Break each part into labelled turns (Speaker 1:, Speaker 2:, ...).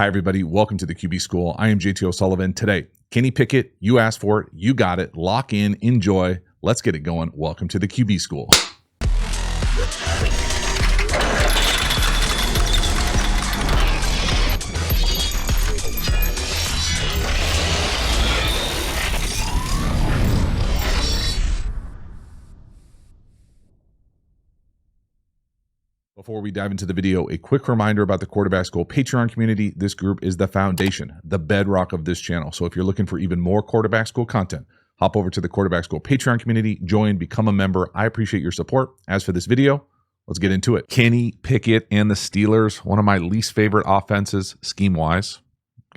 Speaker 1: Hi, everybody. Welcome to the QB School. I am JT O'Sullivan. Today, Kenny Pickett, you asked for it. You got it. Lock in. Enjoy. Let's get it going. Welcome to the QB School. Before we dive into the video, a quick reminder about the Quarterback School Patreon community. This group is the foundation, the bedrock of this channel. So if you're looking for even more Quarterback School content, hop over to the Quarterback School Patreon community, join, become a member. I appreciate your support. As for this video, let's get into it. Kenny Pickett and the Steelers, one of my least favorite offenses, scheme-wise,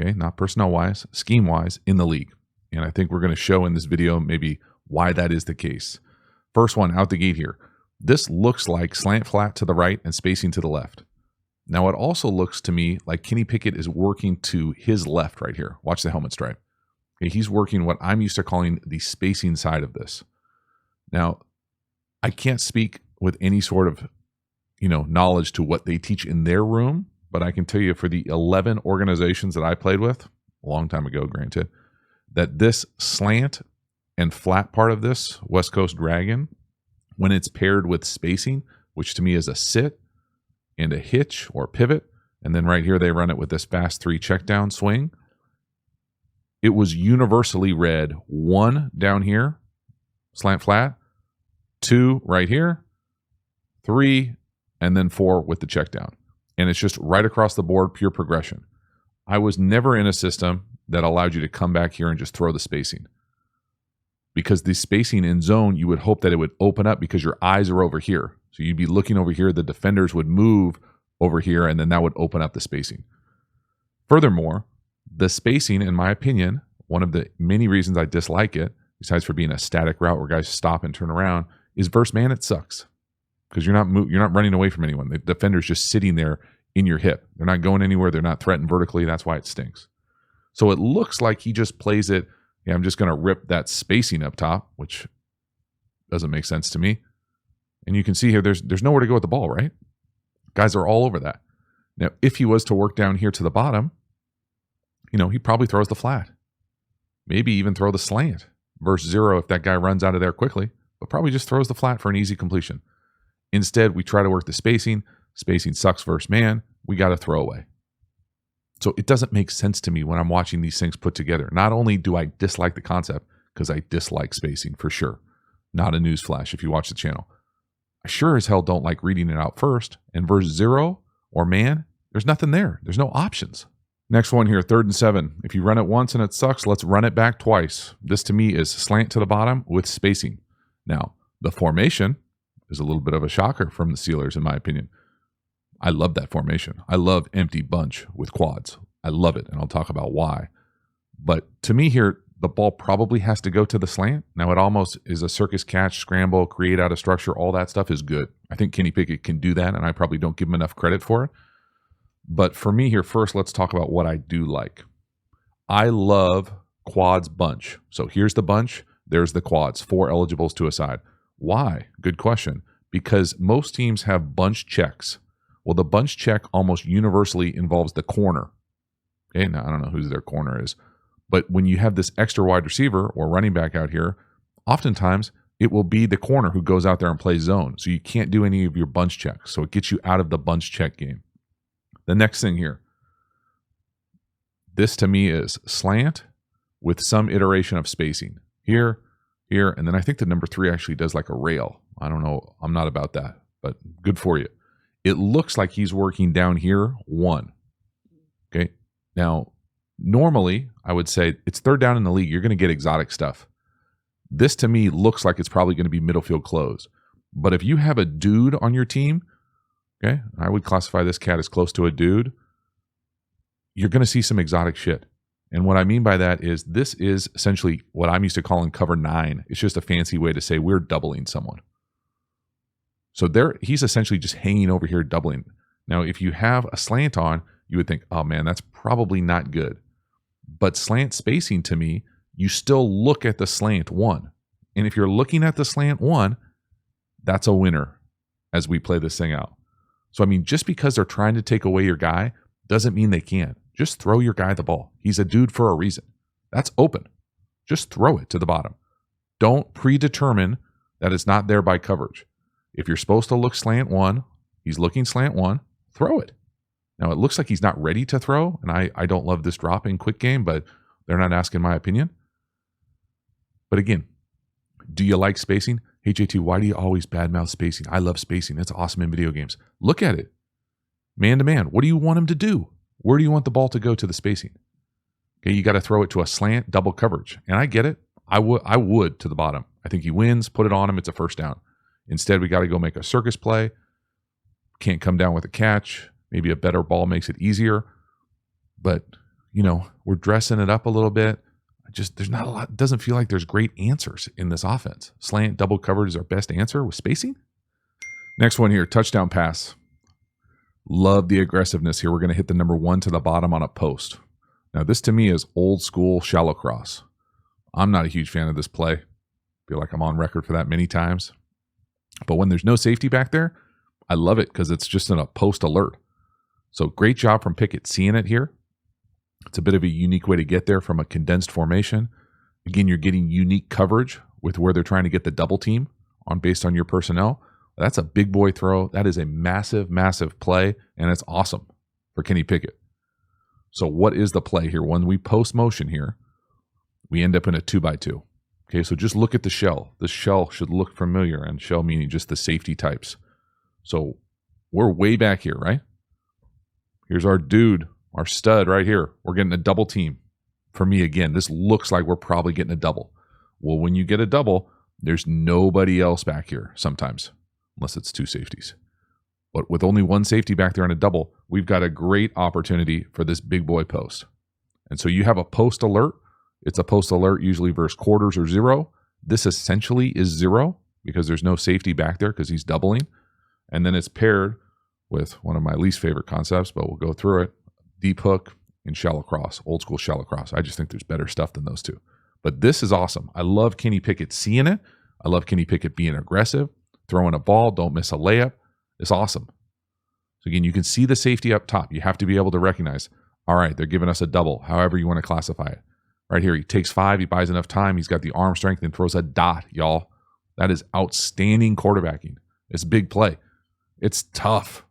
Speaker 1: okay, not personnel-wise, scheme-wise, in the league. And I think we're going to show in this video maybe why that is the case. First one out the gate here. This looks like slant flat to the right and spacing to the left. Now, it also looks to me like Kenny Pickett is working to his left right here. Watch the helmet stripe. Okay, he's working what I'm used to calling the spacing side of this. Now, I can't speak with any sort of, knowledge to what they teach in their room, but I can tell you for the 11 organizations that I played with, a long time ago, granted, that this slant and flat part of this West Coast Dragon, when it's paired with spacing, which to me is a sit and a hitch or pivot, and then right here they run it with this fast 3 check down swing, it was universally read 1 down here, slant flat, 2 right here, 3, and then 4 with the check down. And it's just right across the board, pure progression. I was never in a system that allowed you to come back here and just throw the spacing. Because the spacing in zone, you would hope that it would open up because your eyes are over here. So you'd be looking over here, the defenders would move over here, and then that would open up the spacing. Furthermore, the spacing, in my opinion, one of the many reasons I dislike it, besides for being a static route where guys stop and turn around, is versus man, it sucks. Because you're not running away from anyone. The defender's just sitting there in your hip. They're not going anywhere. They're not threatened vertically. That's why it stinks. So it looks like he just plays it, I'm just going to rip that spacing up top, which doesn't make sense to me. And you can see here, there's nowhere to go with the ball, right? Guys are all over that. Now, if he was to work down here to the bottom, he probably throws the flat. Maybe even throw the slant versus 0 if that guy runs out of there quickly, but probably just throws the flat for an easy completion. Instead, we try to work the spacing. Spacing sucks versus man. We got to throw away. So it doesn't make sense to me when I'm watching these things put together. Not only do I dislike the concept, because I dislike spacing for sure. Not a newsflash if you watch the channel. I sure as hell don't like reading it out first. And verse 0 or man, there's nothing there. There's no options. Next one here, 3rd and 7. If you run it once and it sucks, let's run it back twice. This to me is slant to the bottom with spacing. Now, the formation is a little bit of a shocker from the Steelers, in my opinion. I love that formation. I love empty bunch with quads. I love it, and I'll talk about why. But to me here, the ball probably has to go to the slant. Now, it almost is a circus catch, scramble, create out of structure. All that stuff is good. I think Kenny Pickett can do that, and I probably don't give him enough credit for it. But for me here, first, let's talk about what I do like. I love quads bunch. So here's the bunch. There's the quads, 4 eligibles to a side. Why? Good question. Because most teams have bunch checks. Well, the bunch check almost universally involves the corner. Okay, now I don't know who their corner is, but when you have this extra wide receiver or running back out here, oftentimes it will be the corner who goes out there and plays zone. So you can't do any of your bunch checks. So it gets you out of the bunch check game. The next thing here, this to me is slant with some iteration of spacing. Here, and then I think the number 3 actually does like a rail. I don't know. I'm not about that, but good for you. It looks like he's working down here 1. Okay. Now, normally I would say it's 3rd down in the league. You're going to get exotic stuff. This to me looks like it's probably going to be middle field close. But if you have a dude on your team, okay, I would classify this cat as close to a dude, you're going to see some exotic shit. And what I mean by that is this is essentially what I'm used to calling cover 9. It's just a fancy way to say we're doubling someone. So he's essentially just hanging over here doubling. Now, if you have a slant on, you would think, oh man, that's probably not good. But slant spacing to me, you still look at the slant 1. And if you're looking at the slant 1, that's a winner as we play this thing out. So, I mean, just because they're trying to take away your guy doesn't mean they can't. Just throw your guy the ball. He's a dude for a reason. That's open. Just throw it to the bottom. Don't predetermine that it's not there by coverage. If you're supposed to look slant one, he's looking slant one, throw it. Now, it looks like he's not ready to throw, and I don't love this drop in quick game, but they're not asking my opinion. But again, do you like spacing? Hey, JT, why do you always badmouth spacing? I love spacing. It's awesome in video games. Look at it. Man to man. What do you want him to do? Where do you want the ball to go to the spacing? Okay, you got to throw it to a slant, double coverage. And I get it. I would to the bottom. I think he wins. Put it on him. It's a first down. Instead, we got to go make a circus play. Can't come down with a catch. Maybe a better ball makes it easier. But, we're dressing it up a little bit. There's not a lot. It doesn't feel like there's great answers in this offense. Slant, double coverage is our best answer with spacing. Next one here, touchdown pass. Love the aggressiveness here. We're going to hit the number 1 to the bottom on a post. Now, this to me is old school shallow cross. I'm not a huge fan of this play. Feel like I'm on record for that many times. But when there's no safety back there, I love it because it's just in a post alert. So great job from Pickett seeing it here. It's a bit of a unique way to get there from a condensed formation. Again, you're getting unique coverage with where they're trying to get the double team based on your personnel. That's a big boy throw. That is a massive, massive play, and it's awesome for Kenny Pickett. So what is the play here? When we post motion here, we end up in a 2x2. Okay, so just look at the shell. The shell should look familiar, and shell meaning just the safety types. So we're way back here, right? Here's our dude, our stud right here. We're getting a double team. For me, again, this looks like we're probably getting a double. Well, when you get a double, there's nobody else back here sometimes, unless it's 2 safeties. But with only 1 safety back there on a double, we've got a great opportunity for this big boy post. And so you have a post alert. It's a post alert usually versus quarters or 0. This essentially is 0 because there's no safety back there because he's doubling. And then it's paired with one of my least favorite concepts, but we'll go through it. Deep hook and shallow cross, old school shallow cross. I just think there's better stuff than those two. But this is awesome. I love Kenny Pickett seeing it. I love Kenny Pickett being aggressive, throwing a ball, don't miss a layup. It's awesome. So again, you can see the safety up top. You have to be able to recognize, all right, they're giving us a double, however you want to classify it. Right here, he takes 5, he buys enough time, he's got the arm strength and throws a dot, y'all. That is outstanding quarterbacking. It's big play. It's tough.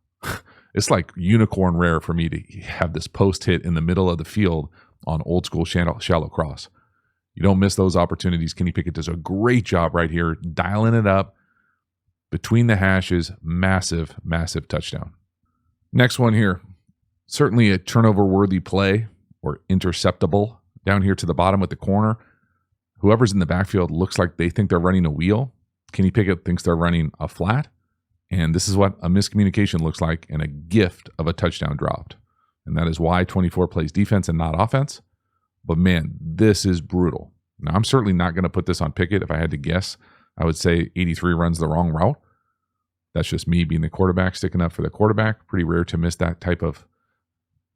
Speaker 1: It's like unicorn rare for me to have this post hit in the middle of the field on old school shallow cross. You don't miss those opportunities. Kenny Pickett does a great job right here, dialing it up between the hashes. Massive, massive touchdown. Next one here, certainly a turnover-worthy play or interceptable down here to the bottom with the corner. Whoever's in the backfield looks like they think they're running a wheel. Kenny Pickett thinks they're running a flat. And this is what a miscommunication looks like and a gift of a touchdown dropped. And that is why 24 plays defense and not offense. But man, this is brutal. Now, I'm certainly not going to put this on Pickett. If I had to guess, I would say 83 runs the wrong route. That's just me being the quarterback, sticking up for the quarterback. Pretty rare to miss that type of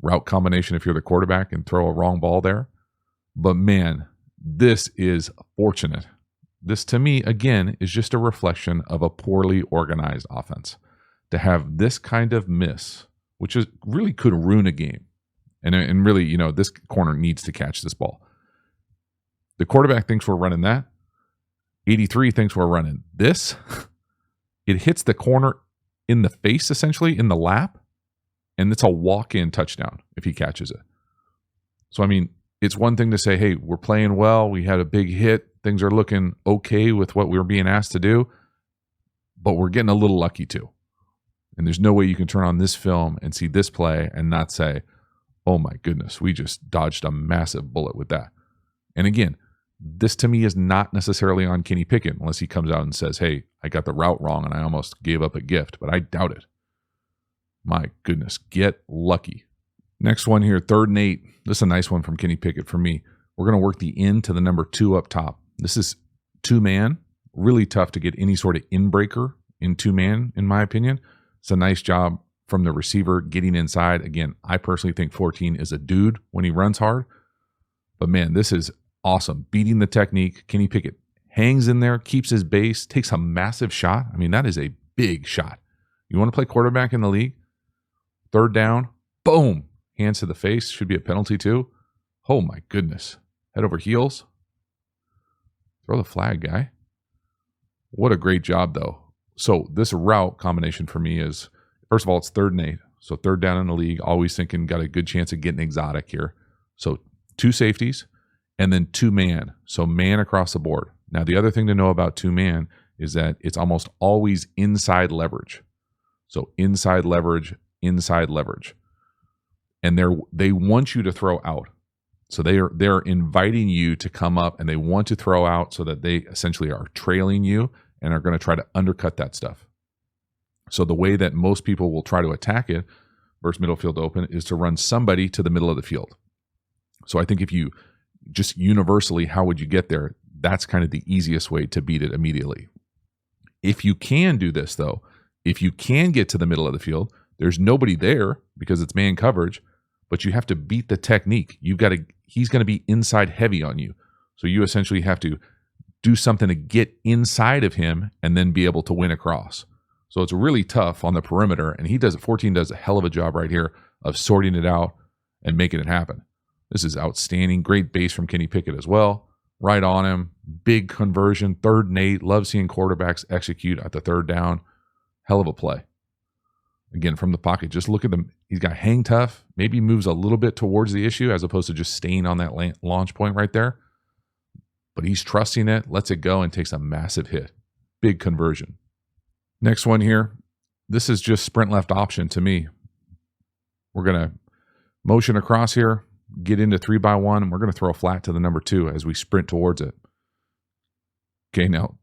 Speaker 1: route combination if you're the quarterback and throw a wrong ball there. But man, this is fortunate. This, to me, again, is just a reflection of a poorly organized offense. To have this kind of miss, which is really could ruin a game. And really, this corner needs to catch this ball. The quarterback thinks we're running that. 83 thinks we're running this. It hits the corner in the face, essentially, in the lap. And it's a walk-in touchdown if he catches it. So, it's one thing to say, hey, we're playing well. We had a big hit. Things are looking okay with what we were being asked to do. But we're getting a little lucky too. And there's no way you can turn on this film and see this play and not say, oh my goodness, we just dodged a massive bullet with that. And again, this to me is not necessarily on Kenny Pickett unless he comes out and says, hey, I got the route wrong and I almost gave up a gift, but I doubt it. My goodness, get lucky. Next one here, 3rd and 8. This is a nice one from Kenny Pickett for me. We're going to work the in to the number 2 up top. This is 2-man. Really tough to get any sort of in-breaker in 2-man, in my opinion. It's a nice job from the receiver getting inside. Again, I personally think 14 is a dude when he runs hard. But man, this is awesome. Beating the technique. Kenny Pickett hangs in there, keeps his base, takes a massive shot. That is a big shot. You want to play quarterback in the league? 3rd down, boom. Hands to the face should be a penalty too. Oh my goodness. Head over heels. Throw the flag, guy. What a great job, though. So this route combination for me is, first of all, it's 3rd and 8. So 3rd down in the league, always thinking got a good chance of getting exotic here. So 2 safeties and then 2 man. So man across the board. Now, the other thing to know about 2 man is that it's almost always inside leverage. So inside leverage, inside leverage. And they want you to throw out. So they're inviting you to come up, and they want to throw out so that they essentially are trailing you and are going to try to undercut that stuff. So the way that most people will try to attack it versus middle field open is to run somebody to the middle of the field. So I think if you just universally, how would you get there? That's kind of the easiest way to beat it immediately. If you can do this, though, if you can get to the middle of the field, there's nobody there because it's man coverage, but you have to beat the technique. He's going to be inside heavy on you. So you essentially have to do something to get inside of him and then be able to win across. So it's really tough on the perimeter, and 14 does a hell of a job right here of sorting it out and making it happen. This is outstanding. Great base from Kenny Pickett as well. Right on him. Big conversion. 3rd and 8. Love seeing quarterbacks execute at the 3rd down. Hell of a play. Again, from the pocket, just look at them. He's got hang tough. Maybe moves a little bit towards the issue as opposed to just staying on that launch point right there. But he's trusting it, lets it go, and takes a massive hit. Big conversion. Next one here. This is just sprint left option to me. We're going to motion across here, get into 3x1, and we're going to throw a flat to the number 2 as we sprint towards it. Okay, now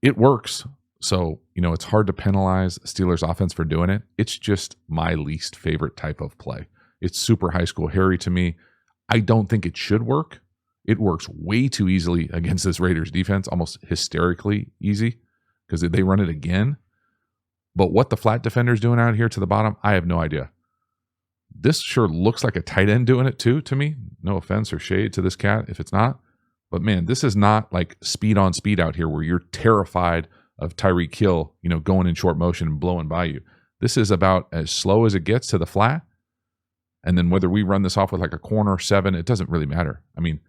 Speaker 1: it works. So, it's hard to penalize Steelers offense for doing it. It's just my least favorite type of play. It's super high school hairy to me. I don't think it should work. It works way too easily against this Raiders defense, almost hysterically easy because they run it again. But what the flat defender's doing out here to the bottom, I have no idea. This sure looks like a tight end doing it too to me. No offense or shade to this cat if it's not. But man, this is not like speed on speed out here where you're terrified of Tyreek Hill, going in short motion and blowing by you. This is about as slow as it gets to the flat. And then whether we run this off with like a corner 7, it doesn't really matter. I mean,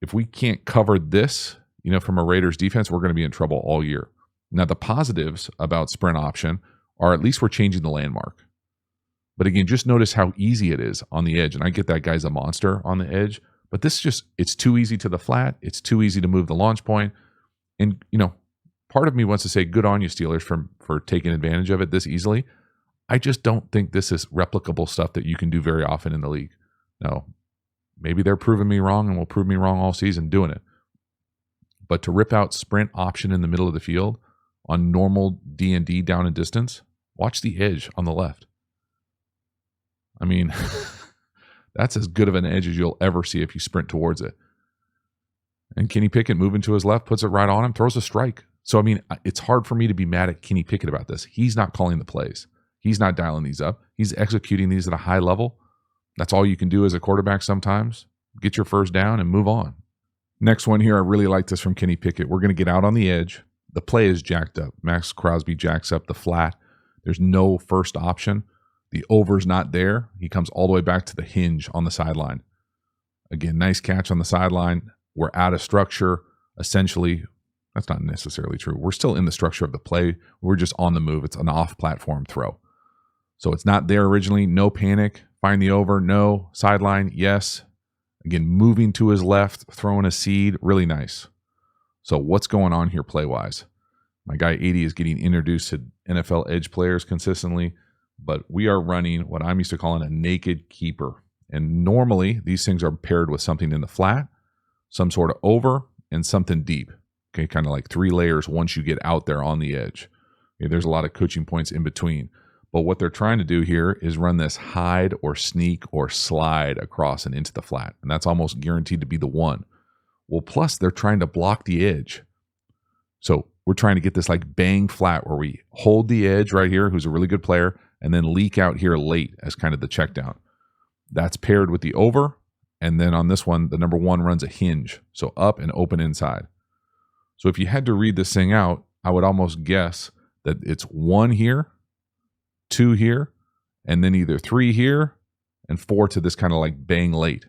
Speaker 1: if we can't cover this, from a Raiders defense, we're going to be in trouble all year. Now, the positives about sprint option are at least we're changing the landmark. But again, just notice how easy it is on the edge. And I get that guy's a monster on the edge, but it's too easy to the flat. It's too easy to move the launch point. And, part of me wants to say good on you, Steelers, for taking advantage of it this easily. I just don't think this is replicable stuff that you can do very often in the league. Now, maybe they're proving me wrong and will prove me wrong all season doing it. But to rip out sprint option in the middle of the field on normal D&D down and distance, watch the edge on the left. I mean, that's as good of an edge as you'll ever see if you sprint towards it. And Kenny Pickett moving to his left, puts it right on him, throws a strike. So, I mean, it's hard for me to be mad at Kenny Pickett about this. He's not calling the plays. He's not dialing these up. He's executing these at a high level. That's all you can do as a quarterback sometimes. Get your first down and move on. Next one here, I really like this from Kenny Pickett. We're going to get out on the edge. The play is jacked up. Max Crosby jacks up the flat. There's no first option. The over's not there. He comes all the way back to the hinge on the sideline. Again, nice catch on the sideline. We're out of structure. Essentially, that's not necessarily true. We're still in the structure of the play. We're just on the move. It's an off-platform throw. So it's not there originally. No panic. Find the over. No. Sideline. Yes. Again, moving to his left, throwing a seed. Really nice. So what's going on here play-wise? My guy 80 is getting introduced to NFL edge players consistently, but we are running what I'm used to calling a naked keeper. And normally, these things are paired with something in the flat, some sort of over, and something deep. Okay, kind of like 3 layers once you get out there on the edge. Okay, there's a lot of coaching points in between. But what they're trying to do here is run this hide or sneak or slide across and into the flat. And that's almost guaranteed to be the one. Well, plus they're trying to block the edge. So we're trying to get this like bang flat where we hold the edge right here, who's a really good player, and then leak out here late as kind of the check down. That's paired with the over. And then on this one, the number 1 runs a hinge. So up and open inside. So if you had to read this thing out, I would almost guess that it's 1 here, 2 here, and then either 3 here and 4 to this kind of like bang late.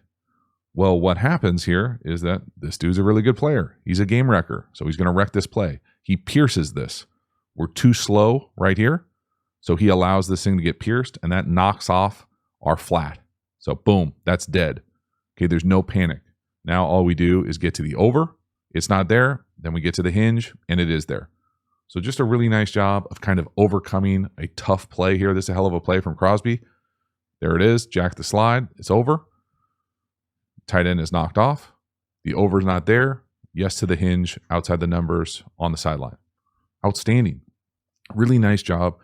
Speaker 1: Well, what happens here is that this dude's a really good player. He's a game wrecker, so he's going to wreck this play. He pierces this. We're too slow right here, so he allows this thing to get pierced, and that knocks off our flat. So boom, that's dead. Okay, there's no panic. Now all we do is get to the over. It's not there. Then we get to the hinge, and it is there. So just a really nice job of kind of overcoming a tough play here. This is a hell of a play from Crosby. There it is. Jack the slide. It's over. Tight end is knocked off. The over's not there. Yes to the hinge, outside the numbers, on the sideline. Outstanding. Really nice job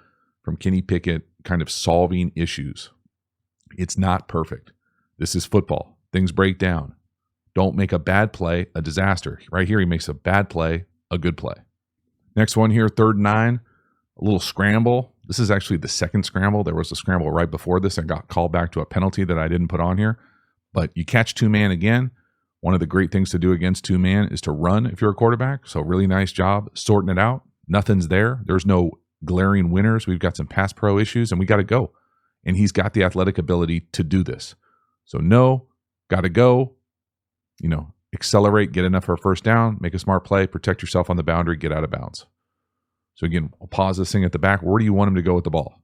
Speaker 1: from Kenny Pickett kind of solving issues. It's not perfect. This is football. Things break down. Don't make a bad play a disaster. Right here, he makes a bad play a good play. Next one here, 3rd and 9, a little scramble. This is actually the second scramble. There was a scramble right before this and got called back to a penalty that I didn't put on here. But you catch 2-man again. One of the great things to do against 2-man is to run if you're a quarterback. So really nice job sorting it out. Nothing's there. There's no glaring winners. We've got some pass pro issues, and we got to go. And he's got the athletic ability to do this. So no, got to go. Accelerate, get enough for a first down, make a smart play, protect yourself on the boundary, get out of bounds. So again, I'll pause this thing at the back. Where do you want him to go with the ball?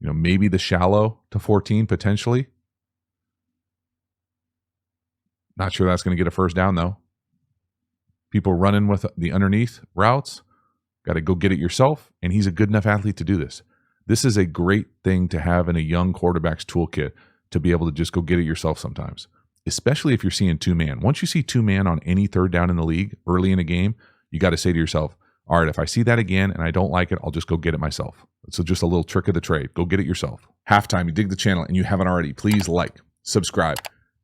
Speaker 1: Maybe the shallow to 14 potentially. Not sure that's going to get a first down though. People running with the underneath routes, got to go get it yourself, and he's a good enough athlete to do this. This is a great thing to have in a young quarterback's toolkit to be able to just go get it yourself sometimes. Especially if you're seeing 2-man. Once you see 2-man on any 3rd down in the league early in a game, you got to say to yourself, all right, if I see that again and I don't like it, I'll just go get it myself. So just a little trick of the trade. Go get it yourself. Halftime, you dig the channel and you haven't already, please like, subscribe,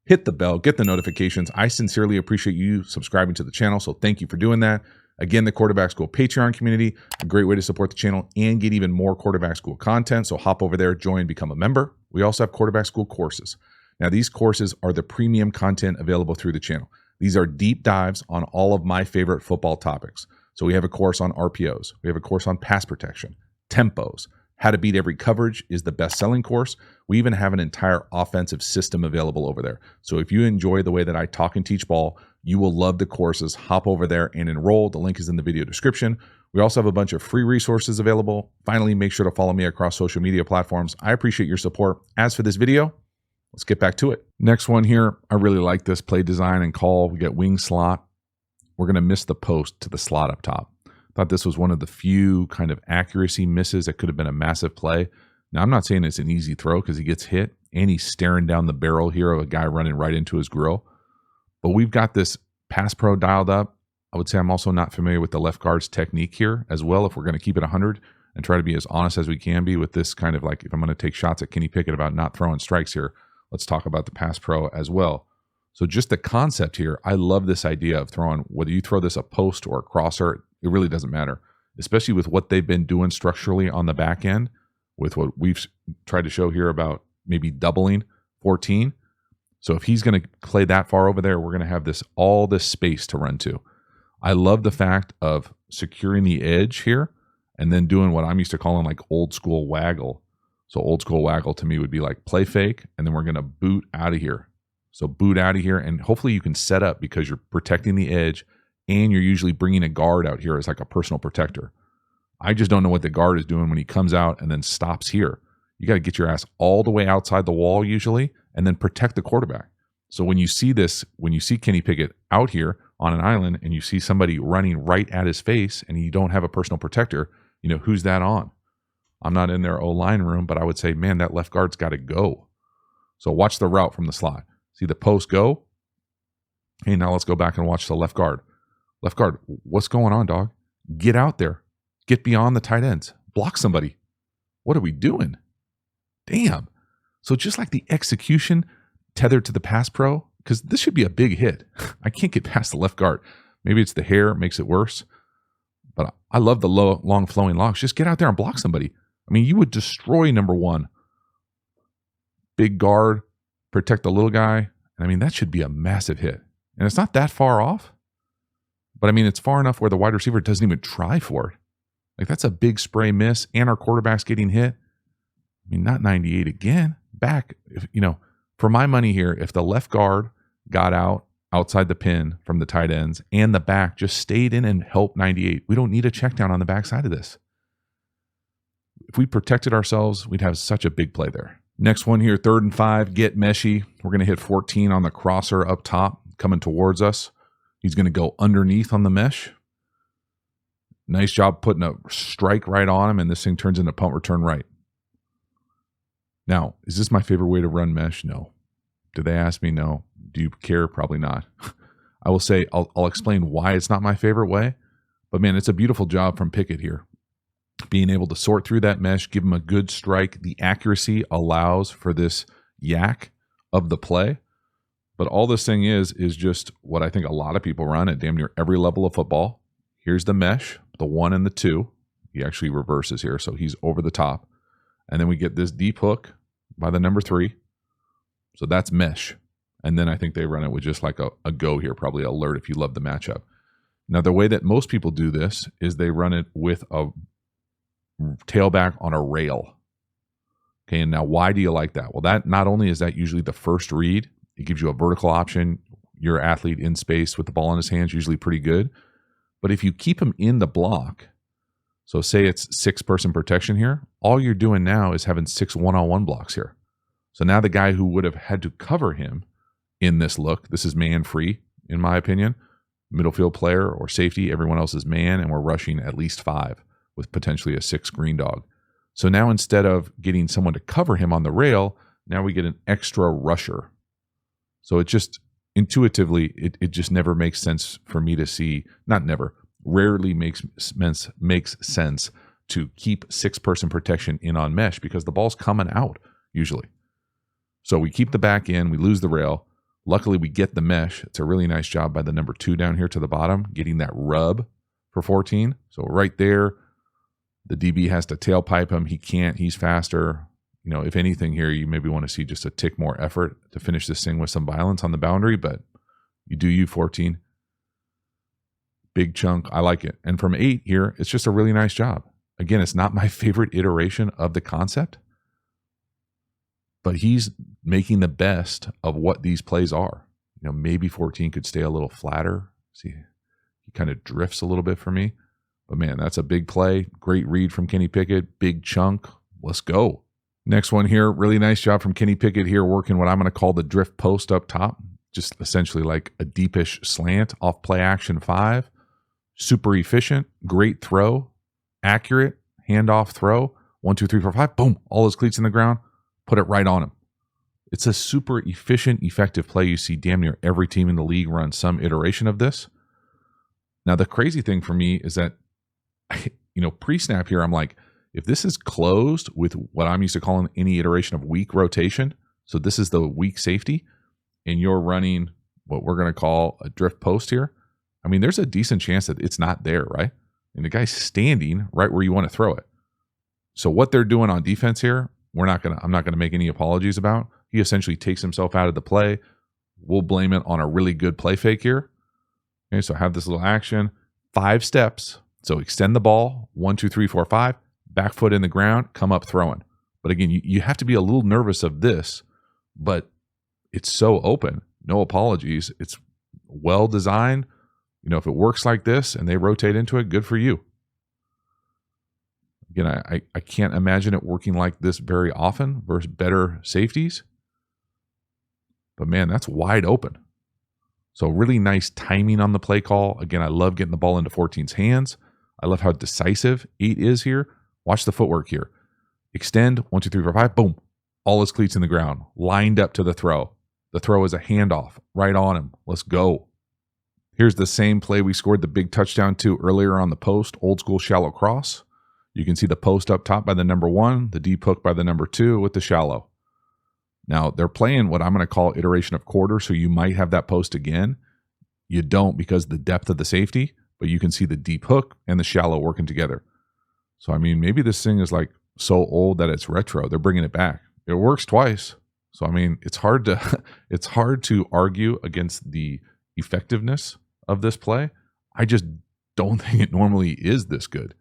Speaker 1: hit the bell, get the notifications. I sincerely appreciate you subscribing to the channel, so thank you for doing that. Again, the Quarterback School Patreon community, a great way to support the channel and get even more Quarterback School content. So hop over there, join, become a member. We also have Quarterback School courses. Now, these courses are the premium content available through the channel. These are deep dives on all of my favorite football topics. So we have a course on RPOs. We have a course on pass protection, tempos. How to Beat Every Coverage is the best-selling course. We even have an entire offensive system available over there. So if you enjoy the way that I talk and teach ball, you will love the courses. Hop over there and enroll. The link is in the video description. We also have a bunch of free resources available. Finally, make sure to follow me across social media platforms. I appreciate your support. As for this video, let's get back to it. Next one here, I really like this play design and call. We get wing slot. We're going to miss the post to the slot up top. Thought this was one of the few kind of accuracy misses that could have been a massive play. Now, I'm not saying it's an easy throw because he gets hit and he's staring down the barrel here of a guy running right into his grill. But we've got this pass pro dialed up. I would say I'm also not familiar with the left guard's technique here as well, if we're going to keep it 100 and try to be as honest as we can be with this kind of like, if I'm going to take shots at Kenny Pickett about not throwing strikes here, let's talk about the pass pro as well. So just the concept here, I love this idea of throwing, whether you throw this a post or a crosser, it really doesn't matter, especially with what they've been doing structurally on the back end, with what we've tried to show here about maybe doubling 14. So if he's going to play that far over there, we're going to have all this space to run to. I love the fact of securing the edge here and then doing what I'm used to calling like old school waggle. So old school waggle to me would be like play fake, and then we're going to boot out of here. So boot out of here, and hopefully you can set up because you're protecting the edge, and you're usually bringing a guard out here as like a personal protector. I just don't know what the guard is doing when he comes out and then stops here. You got to get your ass all the way outside the wall usually, and then protect the quarterback. So when you see this, when you see Kenny Pickett out here on an island and you see somebody running right at his face and you don't have a personal protector, who's that on? I'm not in their O-line room, but I would say, man, that left guard's got to go. So watch the route from the slot. See the post go? Hey, now let's go back and watch the left guard. Left guard, what's going on, dog? Get out there. Get beyond the tight ends. Block somebody. What are we doing? Damn. So just like the execution tethered to the pass pro, because this should be a big hit. I can't get past the left guard. Maybe it's the hair makes it worse. But I love the long flowing locks. Just get out there and block somebody. I mean, you would destroy number one. Big guard, protect the little guy. And I mean, that should be a massive hit. And it's not that far off. But I mean, it's far enough where the wide receiver doesn't even try for it. Like, that's a big spray miss, and our quarterback's getting hit. I mean, not 98 again. Back, if, for my money here, if the left guard got out outside the pin from the tight ends and the back just stayed in and helped 98, we don't need a check down on the backside of this. If we protected ourselves, we'd have such a big play there. Next one here, 3rd and 5, get meshy. We're going to hit 14 on the crosser up top, coming towards us. He's going to go underneath on the mesh. Nice job putting a strike right on him, and this thing turns into punt return right. Now, is this my favorite way to run mesh? No. Did they ask me? No. Do you care? Probably not. I will say, I'll explain why it's not my favorite way, but man, it's a beautiful job from Pickett here. Being able to sort through that mesh, give him a good strike. The accuracy allows for this yak of the play. But all this thing is just what I think a lot of people run at damn near every level of football. Here's the mesh, the 1 and the 2. He actually reverses here, so he's over the top. And then we get this deep hook by the number 3. So that's mesh. And then I think they run it with just like a go here, probably alert if you love the matchup. Now, the way that most people do this is they run it with a tailback on a rail. Okay, and now why do you like that? Well, that not only is that usually the first read, it gives you a vertical option. Your athlete in space with the ball in his hands, usually pretty good. But if you keep him in the block, so say it's 6-person protection here, all you're doing now is having 6 one-on-one blocks here. So now the guy who would have had to cover him in this look, this is man-free, in my opinion, middle field player or safety, everyone else is man, and we're rushing at least 5 with potentially a 6 green dog. So now instead of getting someone to cover him on the rail, now we get an extra rusher. So it just intuitively, it just never makes sense for me to see, not never, rarely makes sense to keep 6-person protection in on mesh because the ball's coming out usually. So we keep the back in, we lose the rail. Luckily, we get the mesh. It's a really nice job by the number 2 down here to the bottom, getting that rub for 14. So right there, the DB has to tailpipe him. He can't. He's faster. If anything here, you maybe want to see just a tick more effort to finish this thing with some violence on the boundary, but you do you, 14. Big chunk. I like it. And from 8 here, it's just a really nice job. Again, it's not my favorite iteration of the concept, but he's making the best of what these plays are. Maybe 14 could stay a little flatter. See, he kind of drifts a little bit for me. But man, that's a big play. Great read from Kenny Pickett. Big chunk. Let's go. Next one here. Really nice job from Kenny Pickett here working what I'm going to call the drift post up top. Just essentially like a deepish slant off play action 5. Super efficient. Great throw. Accurate. Handoff throw. 1, 2, 3, 4, 5. Boom. All his cleats in the ground. Put it right on him. It's a super efficient, effective play. You see damn near every team in the league run some iteration of this. Now, the crazy thing for me is that, pre-snap here, I'm like, if this is closed with what I'm used to calling any iteration of weak rotation, so this is the weak safety, and you're running what we're going to call a drift post here, I mean, there's a decent chance that it's not there, right? And the guy's standing right where you want to throw it. So what they're doing on defense here, I'm not going to make any apologies about. He essentially takes himself out of the play. We'll blame it on a really good play fake here. Okay, so have this little action, 5 steps. So extend the ball, 1, 2, 3, 4, 5, back foot in the ground, come up throwing. But again, you have to be a little nervous of this, but it's so open. No apologies. It's well designed. If it works like this and they rotate into it, good for you. Again, I can't imagine it working like this very often versus better safeties. But man, that's wide open. So really nice timing on the play call. Again, I love getting the ball into 14's hands. I love how decisive 8 is here. Watch the footwork here. Extend, 1, 2, 3, 4, 5, boom. All his cleats in the ground, lined up to the throw. The throw is a handoff, right on him. Let's go. Here's the same play we scored the big touchdown to earlier on the post, old school shallow cross. You can see the post up top by the number 1, the deep hook by the number 2 with the shallow. Now, they're playing what I'm going to call iteration of quarter, so you might have that post again. You don't because of the depth of the safety, but you can see the deep hook and the shallow working together. So, I mean, maybe this thing is like so old that it's retro. They're bringing it back. It works twice. So, I mean, it's hard to argue against the effectiveness of this play. I just don't think it normally is this good.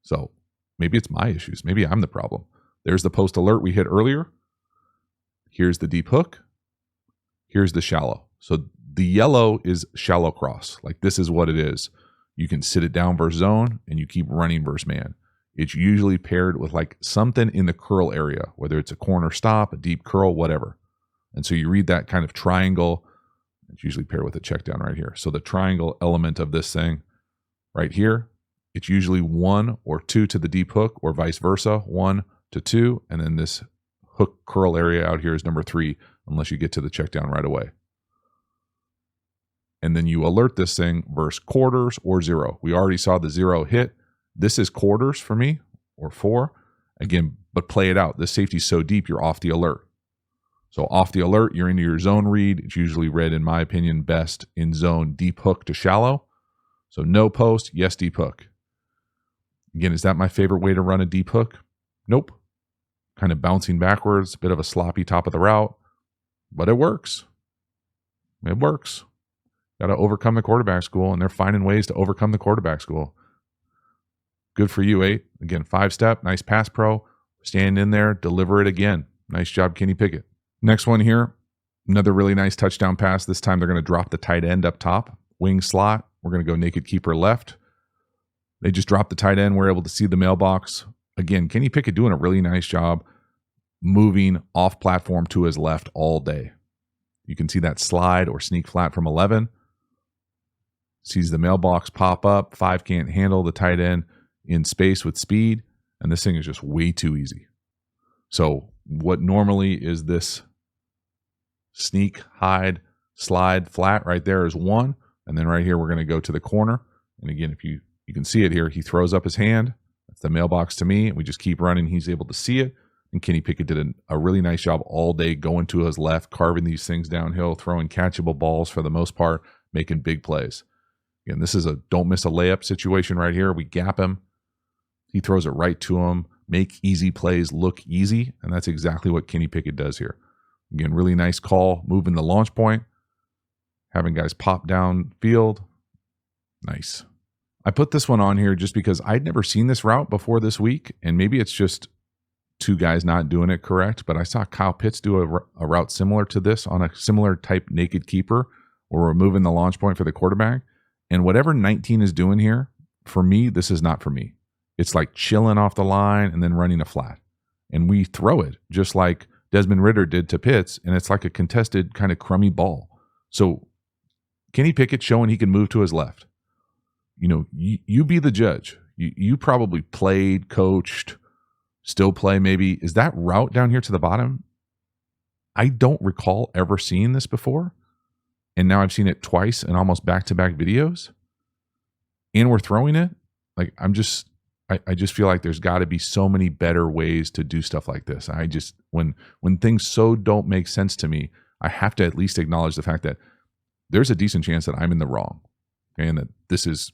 Speaker 1: So maybe it's my issues. Maybe I'm the problem. There's the post alert we hit earlier. Here's the deep hook. Here's the shallow. So the yellow is shallow cross. Like this is what it is. You can sit it down versus zone and you keep running versus man. It's usually paired with like something in the curl area, whether it's a corner stop, a deep curl, whatever. And so you read that kind of triangle. It's usually paired with a check down right here. So the triangle element of this thing right here, it's usually 1 or 2 to the deep hook or vice versa, 1 to 2. And then this hook curl area out here is number 3, unless you get to the check down right away. And then you alert this thing versus quarters or 0. We already saw the 0 hit. This is quarters for me or 4. Again, but play it out. This safety's so deep, you're off the alert. So off the alert, you're into your zone read. It's usually read, in my opinion, best in zone deep hook to shallow. So no post, yes deep hook. Again, is that my favorite way to run a deep hook? Nope. Kind of bouncing backwards, a bit of a sloppy top of the route, but it works. It works. Got to overcome the quarterback school, and they're finding ways to overcome the quarterback school. Good for you, 8. Again, 5-step, nice pass pro. Stand in there, deliver it again. Nice job, Kenny Pickett. Next one here, another really nice touchdown pass. This time they're going to drop the tight end up top. Wing slot. We're going to go naked keeper left. They just dropped the tight end. We're able to see the mailbox. Again, Kenny Pickett doing a really nice job moving off platform to his left all day. You can see that slide or sneak flat from 11. Sees the mailbox pop up. 5 can't handle the tight end in space with speed. And this thing is just way too easy. So what normally is this sneak, hide, slide, flat right there is 1. And then right here, we're going to go to the corner. And again, if you can see it here, he throws up his hand. That's the mailbox to me. And we just keep running. He's able to see it. And Kenny Pickett did a really nice job all day going to his left, carving these things downhill, throwing catchable balls for the most part, making big plays. Again, this is a don't miss a layup situation right here. We gap him. He throws it right to him. Make easy plays look easy. And that's exactly what Kenny Pickett does here. Again, really nice call, moving the launch point, having guys pop down field. Nice. I put this one on here just because I'd never seen this route before this week. And maybe it's just 2 guys not doing it correct. But I saw Kyle Pitts do a route similar to this on a similar type naked keeper where we're moving the launch point for the quarterback. And whatever 19 is doing here, for me, this is not for me. It's like chilling off the line and then running a flat. And we throw it just like Desmond Ridder did to Pitts, and it's like a contested kind of crummy ball. So Kenny Pickett showing he can move to his left. You know, you be the judge. You probably played, coached, still play maybe. Is that route down here to the bottom? I don't recall ever seeing this before. And now I've seen it twice in almost back-to-back videos. And we're throwing it. Like I just feel like there's got to be so many better ways to do stuff like this. I just, when things so don't make sense to me, I have to at least acknowledge the fact that there's a decent chance that I'm in the wrong, okay, and that this is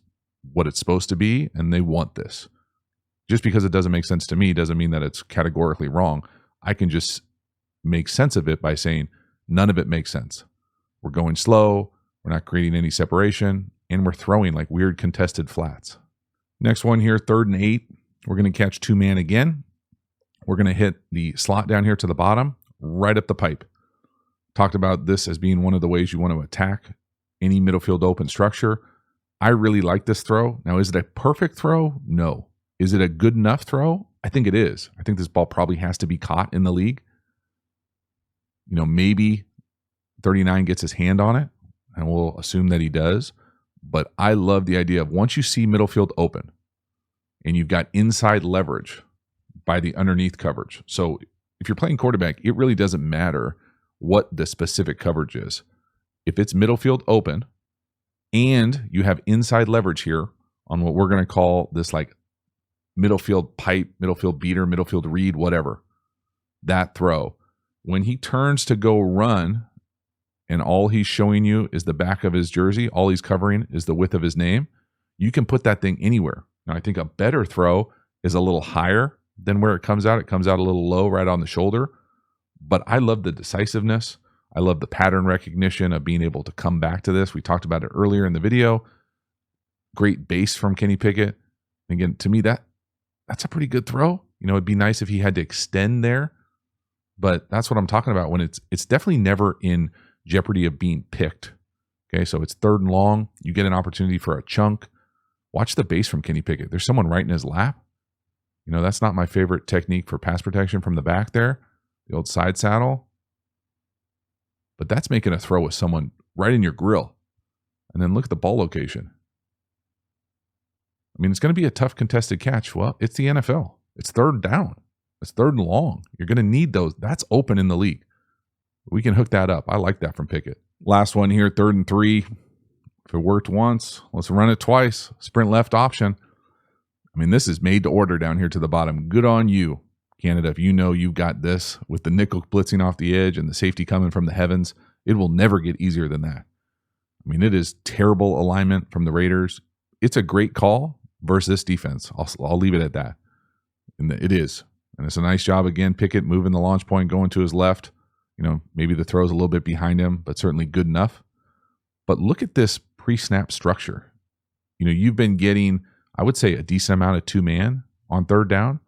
Speaker 1: what it's supposed to be, and they want this. Just because it doesn't make sense to me doesn't mean that it's categorically wrong. I can just make sense of it by saying none of it makes sense. We're going slow, we're not creating any separation, and we're throwing like weird contested flats. Next one here, 3rd and 8. We're going to catch 2-man again. We're going to hit the slot down here to the bottom, right up the pipe. Talked about this as being one of the ways you want to attack any middle field open structure. I really like this throw. Now, is it a perfect throw? No. Is it a good enough throw? I think it is. I think this ball probably has to be caught in the league. You know, maybe 39 gets his hand on it, and we'll assume that he does. But I love the idea of once you see middle field open and you've got inside leverage by the underneath coverage. So if you're playing quarterback, it really doesn't matter what the specific coverage is. If it's middle field open and you have inside leverage here on what we're going to call this like middle field pipe, middle field beater, middle field read, whatever, that throw, when he turns to go run, and all he's showing you is the back of his jersey, all he's covering is the width of his name, you can put that thing anywhere. Now, I think a better throw is a little higher than where it comes out. It comes out a little low right on the shoulder. But I love the decisiveness. I love the pattern recognition of being able to come back to this. We talked about it earlier in the video. Great base from Kenny Pickett. Again, to me, that's a pretty good throw. It'd be nice if he had to extend there, but that's what I'm talking about when it's definitely never in jeopardy of being picked. Okay, so it's 3rd and long. You get an opportunity for a chunk. Watch the base from Kenny Pickett. There's someone right in his lap. That's not my favorite technique for pass protection from the back there, the old side saddle. But that's making a throw with someone right in your grill. And then look at the ball location. It's going to be a tough contested catch. Well, it's the NFL. It's 3rd down. It's 3rd and long. You're going to need those. That's open in the league. We can hook that up. I like that from Pickett. Last one here, 3rd and 3. If it worked once, let's run it twice. Sprint left option. This is made to order down here to the bottom. Good on you, Canada. If you've got this with the nickel blitzing off the edge and the safety coming from the heavens, it will never get easier than that. It is terrible alignment from the Raiders. It's a great call versus this defense. I'll leave it at that. And it is. And it's a nice job again. Pickett moving the launch point, going to his left. Maybe the throw's a little bit behind him, but certainly good enough. But look at this pre-snap structure. You've been getting, I would say, a decent amount of 2-man on 3rd down.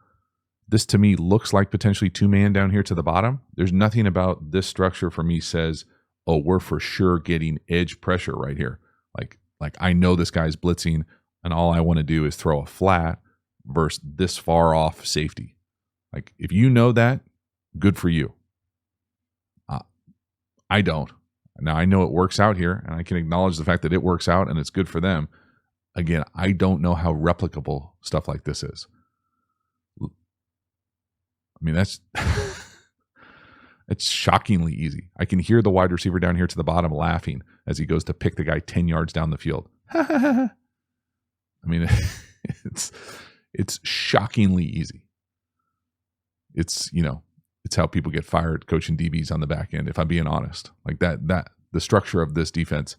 Speaker 1: This to me looks like potentially 2-man down here to the bottom. There's nothing about this structure for me says, oh, we're for sure getting edge pressure right here. Like I know this guy's blitzing and all I want to do is throw a flat versus this far off safety. If you know that, good for you. I don't. Now, I know it works out here, and I can acknowledge the fact that it works out and it's good for them. Again, I don't know how replicable stuff like this is. That's it's shockingly easy. I can hear the wide receiver down here to the bottom laughing as he goes to pick the guy 10 yards down the field. It's shockingly easy. It's how people get fired coaching DBs on the back end, if I'm being honest. That the structure of this defense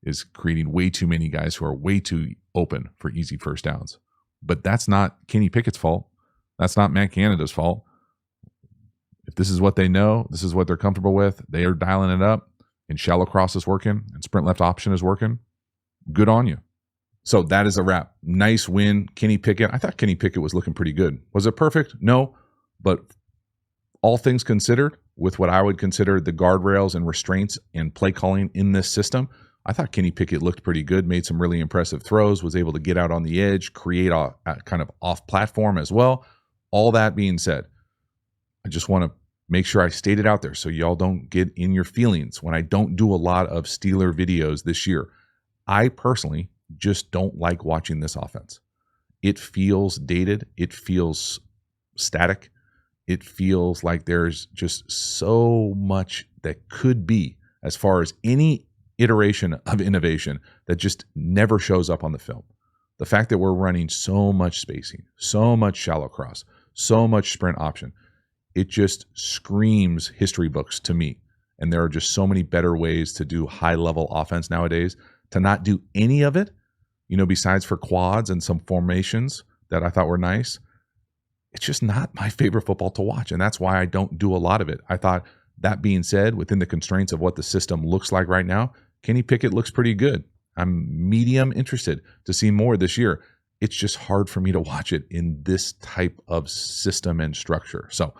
Speaker 1: is creating way too many guys who are way too open for easy 1st downs. But that's not Kenny Pickett's fault. That's not Matt Canada's fault. If this is what they know, this is what they're comfortable with, they are dialing it up, and shallow cross is working, and sprint left option is working, good on you. So that is a wrap. Nice win, Kenny Pickett. I thought Kenny Pickett was looking pretty good. Was it perfect? No. But all things considered, with what I would consider the guardrails and restraints and play calling in this system, I thought Kenny Pickett looked pretty good, made some really impressive throws, was able to get out on the edge, create a kind of off platform as well. All that being said, I just want to make sure I state it out there so y'all don't get in your feelings when I don't do a lot of Steeler videos this year. I personally just don't like watching this offense. It feels dated. It feels static. It feels like there's just so much that could be as far as any iteration of innovation that just never shows up on the film. The fact that we're running so much spacing, so much shallow cross, so much sprint option, it just screams history books to me. And there are just so many better ways to do high-level offense nowadays. To not do any of it, besides for quads and some formations that I thought were nice, it's just not my favorite football to watch. And that's why I don't do a lot of it. I thought, that being said, within the constraints of what the system looks like right now, Kenny Pickett looks pretty good. I'm medium interested to see more this year. It's just hard for me to watch it in this type of system and structure. So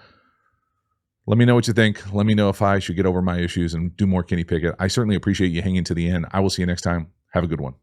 Speaker 1: let me know what you think. Let me know if I should get over my issues and do more Kenny Pickett. I certainly appreciate you hanging to the end. I will see you next time. Have a good one.